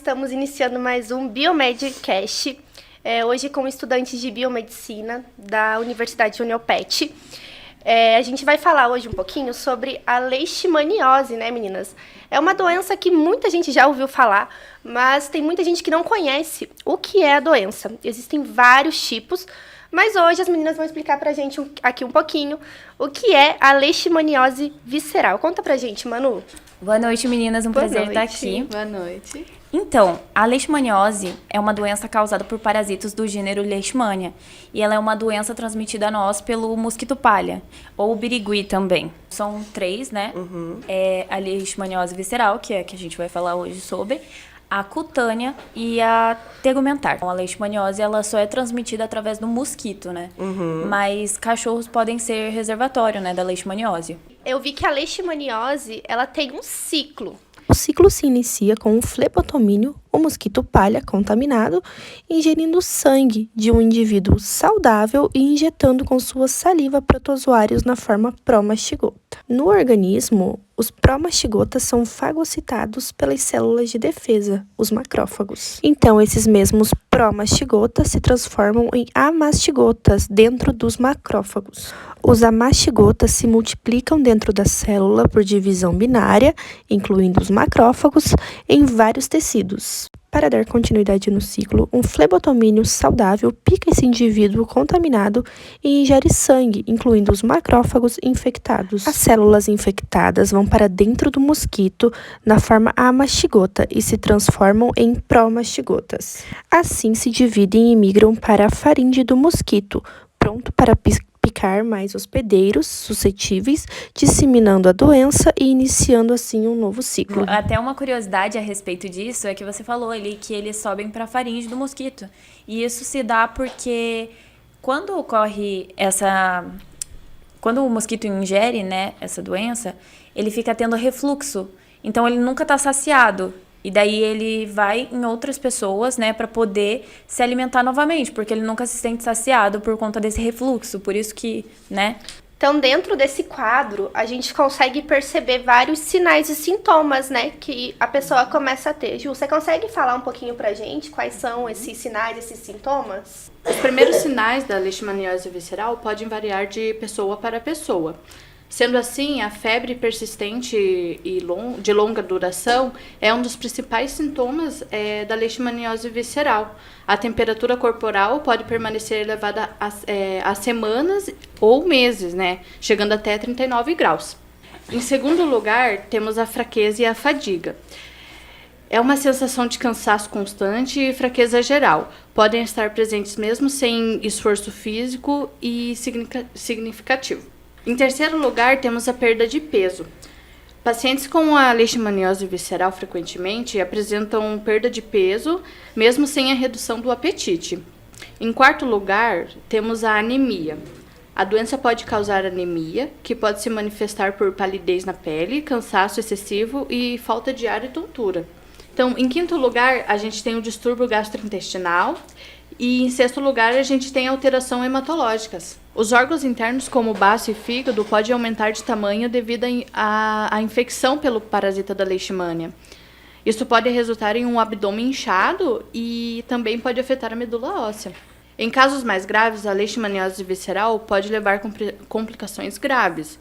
estamos iniciando mais um Biomedcast, hoje com estudantes de biomedicina da Universidade Uniopet. A gente vai falar hoje um pouquinho sobre a leishmaniose, né, meninas? É uma doença que muita gente já ouviu falar, mas tem muita gente que não conhece o que é a doença. Existem vários tipos, mas hoje as meninas vão explicar pra gente aqui um pouquinho o que é a leishmaniose visceral. Conta pra gente, Manu. Boa noite, meninas. Um prazer estar aqui. Boa noite. Então, a leishmaniose é uma doença causada por parasitos do gênero Leishmania. E ela é uma doença transmitida a nós pelo mosquito palha, ou birigui também. São 3, né? É a leishmaniose visceral, que é a que a gente vai falar hoje sobre, a cutânea e a tegumentar. A leishmaniose, ela só é transmitida através do mosquito, né? Mas cachorros podem ser reservatório, né, da leishmaniose. Eu vi que a leishmaniose, ela tem um ciclo. O ciclo se inicia com o flebotomínio, o mosquito palha contaminado, ingerindo sangue de um indivíduo saudável e injetando com sua saliva protozoários na forma promastigota. No organismo, os promastigotas são fagocitados pelas células de defesa, os macrófagos. Então, esses mesmos promastigotas se transformam em amastigotas dentro dos macrófagos. Os amastigotas se multiplicam dentro da célula por divisão binária, incluindo os macrófagos, em vários tecidos. Para dar continuidade no ciclo, um flebotomínio saudável pica esse indivíduo contaminado e ingere sangue, incluindo os macrófagos infectados. As células infectadas vão para dentro do mosquito na forma amastigota e se transformam em promastigotas. Assim se dividem e migram para a faringe do mosquito, pronto para picar mais hospedeiros suscetíveis, disseminando a doença e iniciando assim um novo ciclo. Até uma curiosidade a respeito disso é que você falou ali que eles sobem para a faringe do mosquito. E isso se dá porque quando ocorre quando o mosquito ingere, né, essa doença, ele fica tendo refluxo. Então ele nunca está saciado. E daí ele vai em outras pessoas, né, para poder se alimentar novamente, porque ele nunca se sente saciado por conta desse refluxo, por isso que, né? Então, dentro desse quadro, a gente consegue perceber vários sinais e sintomas, né, que a pessoa começa a ter. Ju, você consegue falar um pouquinho pra gente quais são esses sinais, esses sintomas? Os primeiros sinais da leishmaniose visceral podem variar de pessoa para pessoa. Sendo assim, a febre persistente e de longa duração é um dos principais sintomas da leishmaniose visceral. A temperatura corporal pode permanecer elevada a semanas ou meses, né, chegando até 39 graus. Em segundo lugar, temos a fraqueza e a fadiga. É uma sensação de cansaço constante e fraqueza geral. Podem estar presentes mesmo sem esforço físico e significativo. Em terceiro lugar, temos a perda de peso. Pacientes com a leishmaniose visceral frequentemente apresentam perda de peso, mesmo sem a redução do apetite. Em quarto lugar, temos a anemia. A doença pode causar anemia, que pode se manifestar por palidez na pele, cansaço excessivo e falta de ar e tontura. Então, em quinto lugar, a gente tem o distúrbio gastrointestinal. E em sexto lugar, a gente tem alterações hematológicas. Os órgãos internos, como o baço e fígado, podem aumentar de tamanho devido à infecção pelo parasita da leishmania. Isso pode resultar em um abdômen inchado e também pode afetar a medula óssea. Em casos mais graves, a leishmaniose visceral pode levar a complicações graves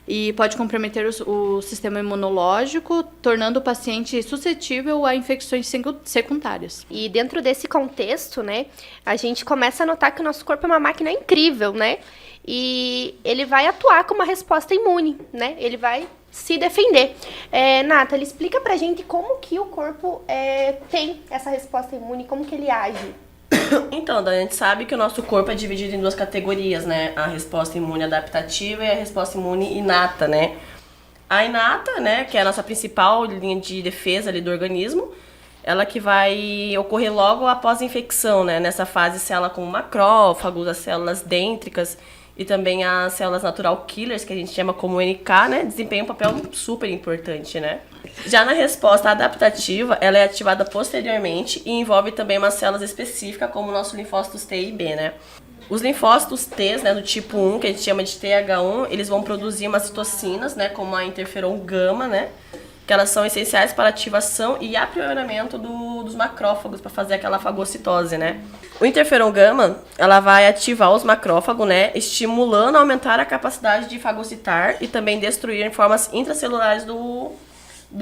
e pode comprometer o sistema imunológico, tornando o paciente suscetível a infecções secundárias. E dentro desse contexto, né, a gente começa a notar que o nosso corpo é uma máquina incrível, né? E ele vai atuar com uma resposta imune, né? Ele vai se defender. Nathalie, explica pra gente como que o corpo tem essa resposta imune, como que ele age. Então, a gente sabe que o nosso corpo é dividido em 2 categorias, né? A resposta imune adaptativa e a resposta imune inata, né? A inata, né, que é a nossa principal linha de defesa ali do organismo, ela que vai ocorrer logo após a infecção, né? Nessa fase, célula como macrófagos, as células dêntricas e também as células natural killers, que a gente chama como NK, né? Desempenham um papel super importante, né? Já na resposta adaptativa, ela é ativada posteriormente e envolve também umas células específicas, como o nosso linfócitos T e B, né? Os linfócitos T, né, do tipo 1, que a gente chama de TH1, eles vão produzir umas citocinas, né, como a interferon gama, né? Que elas são essenciais para a ativação e aprimoramento do dos macrófagos para fazer aquela fagocitose, né? O interferon gama, ela vai ativar os macrófagos, né? Estimulando a aumentar a capacidade de fagocitar e também destruir formas intracelulares do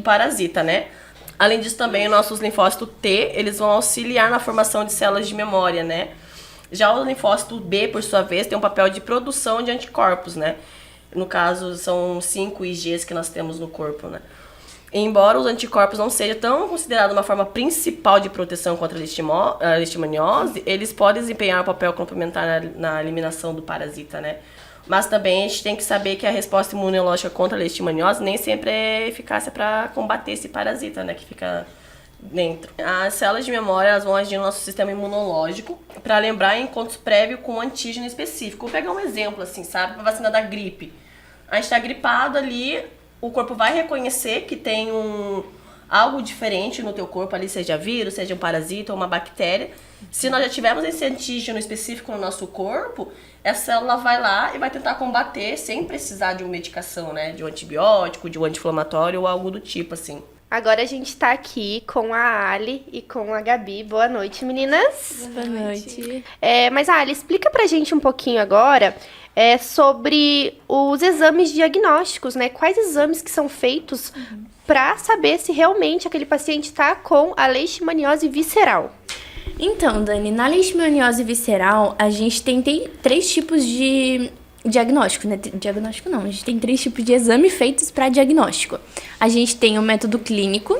parasita, né? Além disso, também, nossos linfócitos T, eles vão auxiliar na formação de células de memória, né? Já o linfócito B, por sua vez, tem um papel de produção de anticorpos, né? No caso, são 5 IgGs que nós temos no corpo, né? Embora os anticorpos não sejam tão considerados uma forma principal de proteção contra a leishmaniose, eles podem desempenhar um papel complementar na eliminação do parasita, né? Mas também a gente tem que saber que a resposta imunológica contra a leishmaniose nem sempre é eficaz para combater esse parasita, né? Que fica dentro. As células de memória, elas vão agir no nosso sistema imunológico para lembrar encontros prévios com um antígeno específico. Vou pegar um exemplo, assim, sabe? A vacina da gripe. A gente está gripado ali, o corpo vai reconhecer que tem algo diferente no teu corpo ali, seja vírus, seja um parasita ou uma bactéria. Se nós já tivermos esse antígeno específico no nosso corpo, essa célula vai lá e vai tentar combater sem precisar de uma medicação, né? De um antibiótico, de um anti-inflamatório ou algo do tipo, assim. Agora a gente tá aqui com a Ali e com a Gabi. Boa noite, meninas. Boa noite. Mas, Ali, explica pra gente um pouquinho agora sobre os exames diagnósticos, né? Quais exames que são feitos pra saber se realmente aquele paciente tá com a leishmaniose visceral. Então, Dani, na leishmaniose visceral, a gente tem 3 tipos de diagnóstico, né? Diagnóstico não, a gente tem 3 tipos de exame feitos para diagnóstico. A gente tem o método clínico,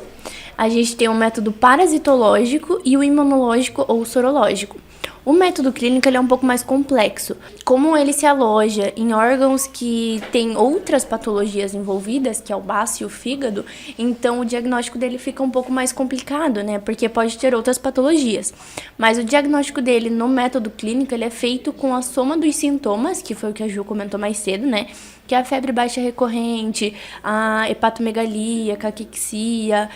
a gente tem o método parasitológico e o imunológico ou sorológico. O método clínico ele é um pouco mais complexo. Como ele se aloja em órgãos que têm outras patologias envolvidas, que é o baço e o fígado, então o diagnóstico dele fica um pouco mais complicado, né? Porque pode ter outras patologias. Mas o diagnóstico dele no método clínico ele é feito com a soma dos sintomas, que foi o que a Ju comentou mais cedo, né? Que é a febre baixa recorrente, a hepatomegalia, caquexia,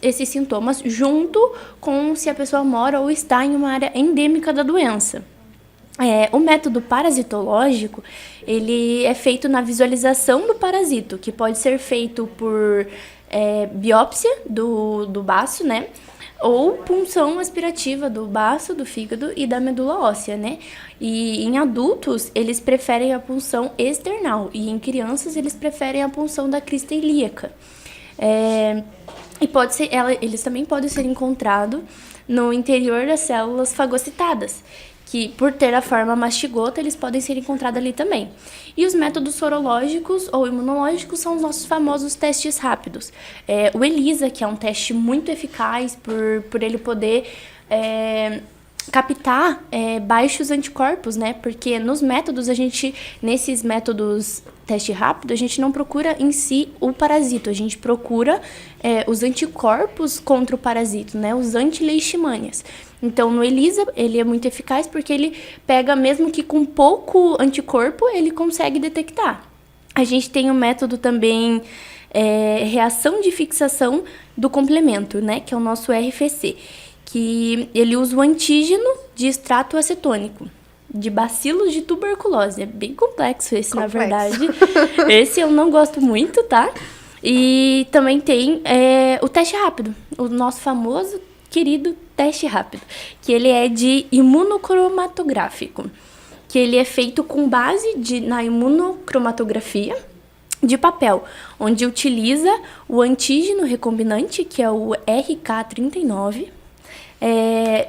esses sintomas, junto com se a pessoa mora ou está em uma área endêmica da doença. O método parasitológico, ele é feito na visualização do parasito, que pode ser feito por biópsia do baço, né? Ou punção aspirativa do baço, do fígado e da medula óssea, né? E em adultos, eles preferem a punção external. E em crianças, eles preferem a punção da crista ilíaca. Eles também podem ser encontrados no interior das células fagocitadas, que por ter a forma mastigota, eles podem ser encontrados ali também. E os métodos sorológicos ou imunológicos são os nossos famosos testes rápidos. O ELISA, que é um teste muito eficaz por ele poder captar baixos anticorpos, né? Porque nesses métodos teste rápido, a gente não procura em si o parasito, a gente procura os anticorpos contra o parasito, né? Os anti-leishmanias. Então, no ELISA, ele é muito eficaz porque ele pega, mesmo que com pouco anticorpo, ele consegue detectar. A gente tem o método também reação de fixação do complemento, né? Que é o nosso RFC, que ele usa o antígeno de extrato acetônico, de bacilos de tuberculose. É bem complexo esse, na verdade. Esse eu não gosto muito, tá? E também tem o teste rápido, o nosso famoso, querido teste rápido, que ele é de imunocromatográfico, que ele é feito com base na imunocromatografia de papel, onde utiliza o antígeno recombinante, que é o RK39,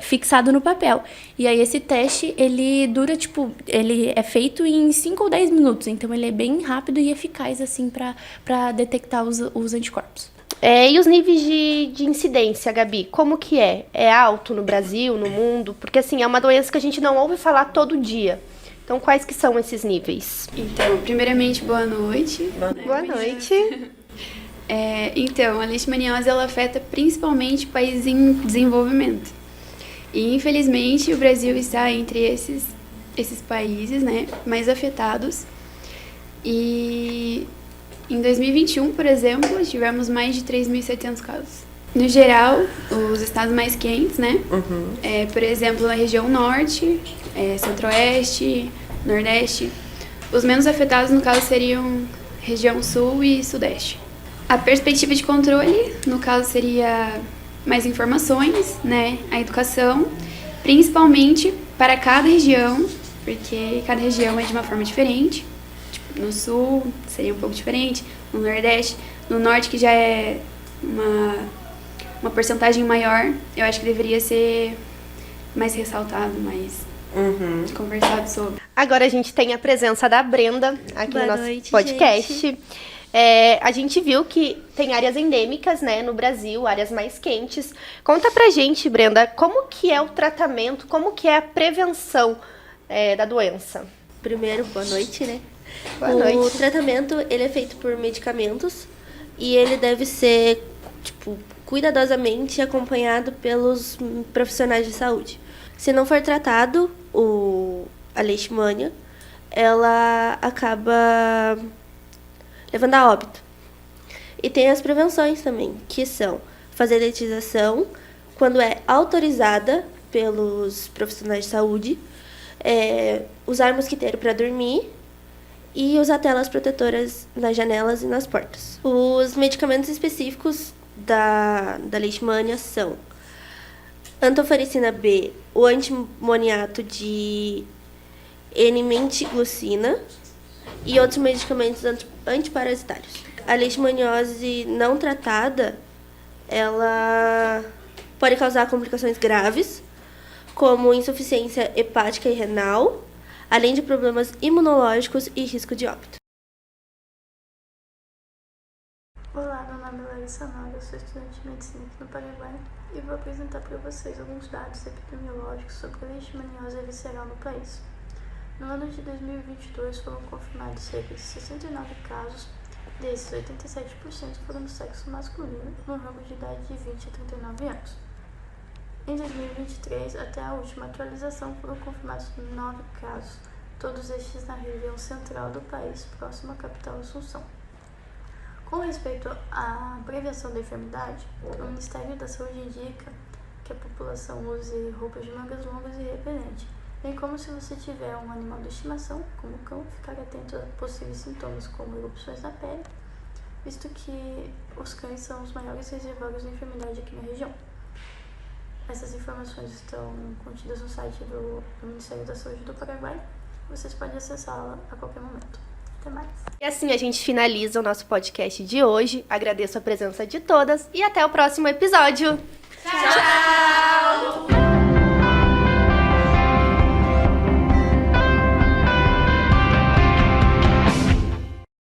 fixado no papel. E aí esse teste, ele dura, ele é feito em 5 ou 10 minutos, então ele é bem rápido e eficaz, assim, para detectar os anticorpos. E os níveis de incidência, Gabi, como que é? É alto no Brasil, no mundo? Porque, assim, é uma doença que a gente não ouve falar todo dia. Então, quais que são esses níveis? Então, primeiramente, boa noite. Boa noite. Então, a leishmaniose, ela afeta principalmente países em desenvolvimento. E, infelizmente, o Brasil está entre esses países, né, mais afetados. E em 2021, por exemplo, tivemos mais de 3.700 casos. No geral, os estados mais quentes, né? Por exemplo, na região norte, centro-oeste, nordeste. Os menos afetados, no caso, seriam região sul e sudeste. A perspectiva de controle, no caso, seria mais informações, né, a educação, principalmente para cada região, porque cada região é de uma forma diferente. Tipo, no sul seria um pouco diferente, no nordeste, no norte que já é uma porcentagem maior, eu acho que deveria ser mais ressaltado, mais conversado sobre. Agora a gente tem a presença da Brenda aqui Boa no nosso noite, podcast. gente. A gente viu que tem áreas endêmicas, né, no Brasil, áreas mais quentes. Conta pra gente, Brenda, como que é o tratamento, como que é a prevenção da doença? Primeiro, boa noite, né? Boa O noite. tratamento, ele é feito por medicamentos e ele deve ser, cuidadosamente acompanhado pelos profissionais de saúde. Se não for tratado, a leishmania, ela acaba levando a óbito. E tem as prevenções também, que são fazer dedetização quando é autorizada pelos profissionais de saúde, usar mosquiteiro para dormir e usar telas protetoras nas janelas e nas portas. Os medicamentos específicos da leishmania são antofaricina B, o antimoniato de N-mentiglucina e outros medicamentos antiparasitários. A leishmaniose não tratada, ela pode causar complicações graves, como insuficiência hepática e renal, além de problemas imunológicos e risco de óbito. Olá, meu nome é Larissa Naga, sou estudante de medicina aqui no Paraguai e vou apresentar para vocês alguns dados epidemiológicos sobre a leishmaniose visceral no país. No ano de 2022 foram confirmados cerca de 69 casos, desses 87% foram do sexo masculino, no rango de idade de 20 a 39 anos. Em 2023, até a última atualização, foram confirmados 9 casos, todos estes na região central do país, próximo à capital Assunção. Com respeito à prevenção da enfermidade, o Ministério da Saúde indica que a população use roupas de mangas longas e repelente, bem como se você tiver um animal de estimação, como o cão, ficar atento a possíveis sintomas como erupções na pele, visto que os cães são os maiores reservatórios de enfermidade aqui na região. Essas informações estão contidas no site do Ministério da Saúde do Paraguai. Vocês podem acessá-la a qualquer momento. Até mais. E assim a gente finaliza o nosso podcast de hoje. Agradeço a presença de todas e até o próximo episódio. Tchau!